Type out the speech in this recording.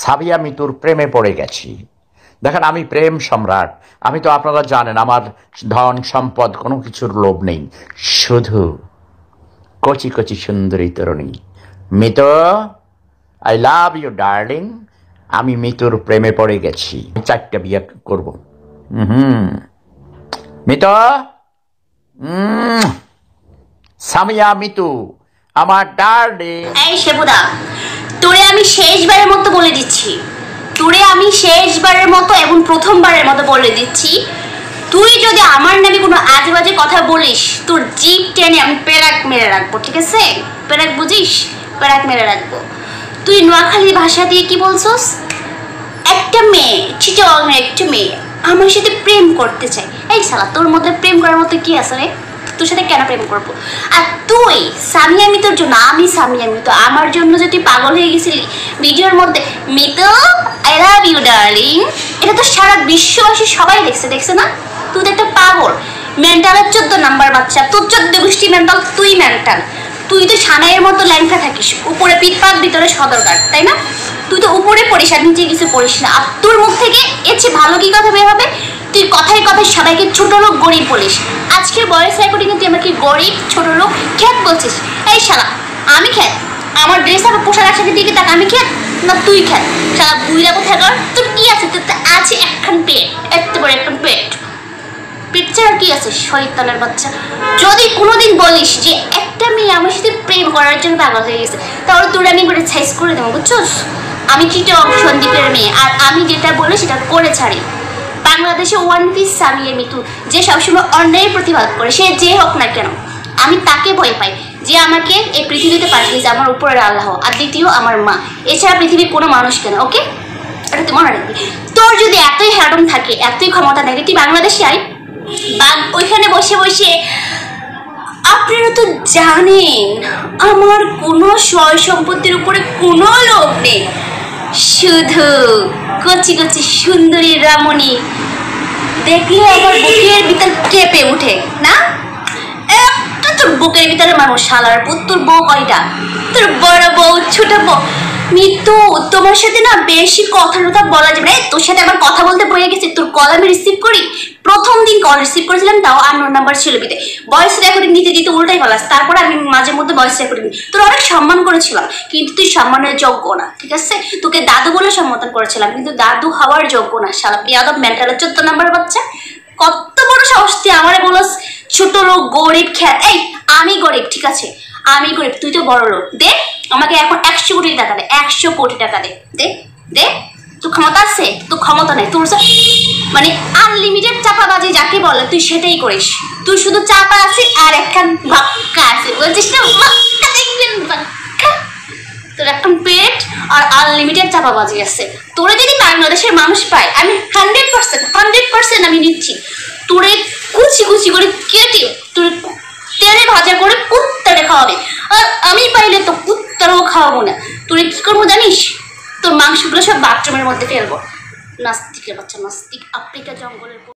সাবিয়া মিতুর প্রেমে পড়ে গেছি। দেখেন, আমি প্রেম সম্রাট। আমি তো, আপনারা জানেন, আমার ধন সম্পদ কোনো কিছুর লোভ নেই, শুধু কচি কচি সুন্দরী তরুণী Mitu. I love you darling. আমি মিতুর প্রেমে পড়ে গেছি। 4টা বিয়ে করব। মিতু, সামিয়া মিতু, আমার ডার্লিং। এই শেবুদা, তোরে আমি শেষবারের মতো বলে দিচ্ছি, তোরে আমি শেষবারের মতো এবং প্রথমবারের মতো বলে দিচ্ছি, তুই যদি আমার নামে কোনো আজে বাজে কথা বলিস, তোর জিভ টেনে আমি পেরাক মেরে রাখবো, ঠিক আছে? পেরাক বুঝিস? পেরাক মেরে রাখবো। তুই নোয়াখালী ভাষা দিয়ে কি বলছস? একটা মেয়ে, চিটাগাংয়ের একটা মেয়ে আমার সাথে প্রেম করতে চাই। এই শালা, তোর মধ্যে প্রেম করার মতো কি আছে রে? তোর সাথে কেন প্রেম করবো? আর তুই সামিয়া মিতুর জন্য, আমি সামিয়া মিতু, আমার জন্য যে তুই পাগল হয়ে গেছিলি ভিডিওর মধ্যে, Mitu I love you darling, এটা তো সারা বিশ্ববাসী সবাই দেখছে না? তুই তো একটা পাগল, মেন্টালের 14 নাম্বার বাচ্চা। তোর 14 গোষ্ঠী মেন্টাল, তুই মেন্টাল। তুই তো সানাইয়ের মতো ল্যাংটা থাকিস, উপরে পিটপাত ভিতরে সদরঘাট, তাই না? তুই তো উপরে পড়িস আর নিচে কিছু পড়িস না। আর তোর মুখ থেকে এর চেয়ে ভালো কি কথা বের হবে? তুই কথায় কথায় সবাইকে ছোট লোক গরিব বলিস। আজকের ভয়েস রেকর্ডিংয়ে তুই আমাকে গরিব ছোট লোক খ্যাত বলছিস। এই শালা, আমি খ্যাত? আমার ড্রেস আর পোশাক আশাকে দিকে তাক, আমি খ্যাত না তুই খ্যাত? শালা বুইরা কোথায় কর, তোর কি আছে? তোর তো আছে একখান পেট, এত বড় একখান পেট। পেট ছাড়া কি আছে শয়তানের বাচ্চা? যদি কোনোদিন বলিস যে একটা মেয়ে আমার সাথে প্রেম করার জন্য পাগল হয়ে গেছে, তাহলে তোর আমি করে সাইজ করে দেবো, বুঝছোস? আমি চিটং সন্দীপের মেয়ে, আর আমি যেটা বলি সেটা করে ছাড়ি। বাংলাদেশে ওয়ান পিস সামিয়া মিতু, যে সবসময় অন্যায়ের প্রতিবাদ করে, সে যে হোক না কেন, আমি তাকে ভয় পাই, যে আমাকে এই পৃথিবীতে পাঠিয়েছে আমার উপরের আল্লাহ, আর দ্বিতীয় আমার মা। এছাড়া পৃথিবীর কোনো মানুষ কেন, ওকে? এটা তুই মনে রাখবি। তোর যদি এতই হ্যাডম থাকে, এতই ক্ষমতা থাকে, তুই বাংলাদেশে আয়, ওইখানে বসে বসে। আপনারা তো জানেন আমার কোনো সয় সম্পত্তির উপরে কোনো লোভ নেই, শুধু কচি কচি সুন্দরী রামণী দেখলে আমার বুকের ভিতর কেঁপে উঠে না? একটা তোর বুকের ভিতরে মানুষ, শালার পুত, তোর বউ কয়টা? তোর বড় বউ, ছোট বউ। মিতু, তোমার সাথে না বেশি কথা বলা যাবে না। তোর সাথে আমার কথা বলতে বয়ে গেছে, তোর কল আমি রিসিভ করি। প্রথম দিন কল রিসিভ করেছিলাম, তাও আননোন নাম্বার ছিল বিতে। ভয়েস রেকর্ডিং দিতে দিতে উল্টাই ফেলাস। তারপর আমি মাঝে মধ্যে ভয়েস রেকর্ডিং, তোর অনেক সম্মান করেছিলাম, কিন্তু তুই সম্মানের যোগ্য না, ঠিক আছে? তোকে দাদু বলে সম্বোধন করেছিলাম, কিন্তু দাদু হওয়ার যোগ্য না, শালা বেয়াদব মেন্টালের 14 নাম্বার বাচ্চা। কত বড় সাহস তুই আমারে বলস ছোট লোক, গরিব খ্যাত? এই, আমি গরিব, ঠিক আছে? আমি গরিব, তুই তো বড় লোক। দে আমাকে এখন 100 কোটি টাকা দে, 100 কোটি টাকা দে, দে দে। তোর ক্ষমতা আছে? তোর ক্ষমতা নেই। তোর মানে আনলিমিটেড চাপাবাজি যাকে বলে, তুই সেটাই করিস। তুই শুধু চাপা আছে আর একখান ভাক্কা আছে, বলছিস না? ভাক্কা দেখবেন, ভাক্কা। তোর একখান পেট আর আনলিমিটেড চাপাবাজি আছে। তোরে যদি বাংলাদেশের মানুষ পায়, আমি 100% আমি নিচ্ছি। তোরে কুচি কুচি করে কেটে তোর তেলে ভাজা করে কুত্তারে খাওয়াবে, আর আমি পাইলে তো কুত্তারও খাওয়াবো না। তোরে কি করবো জানিস? তোর মাংসগুলো সব বাথরুমের মধ্যে ফেলবো। নাস্তিকের বাচ্চা, নাস্তিক, আফ্রিকা জঙ্গলের।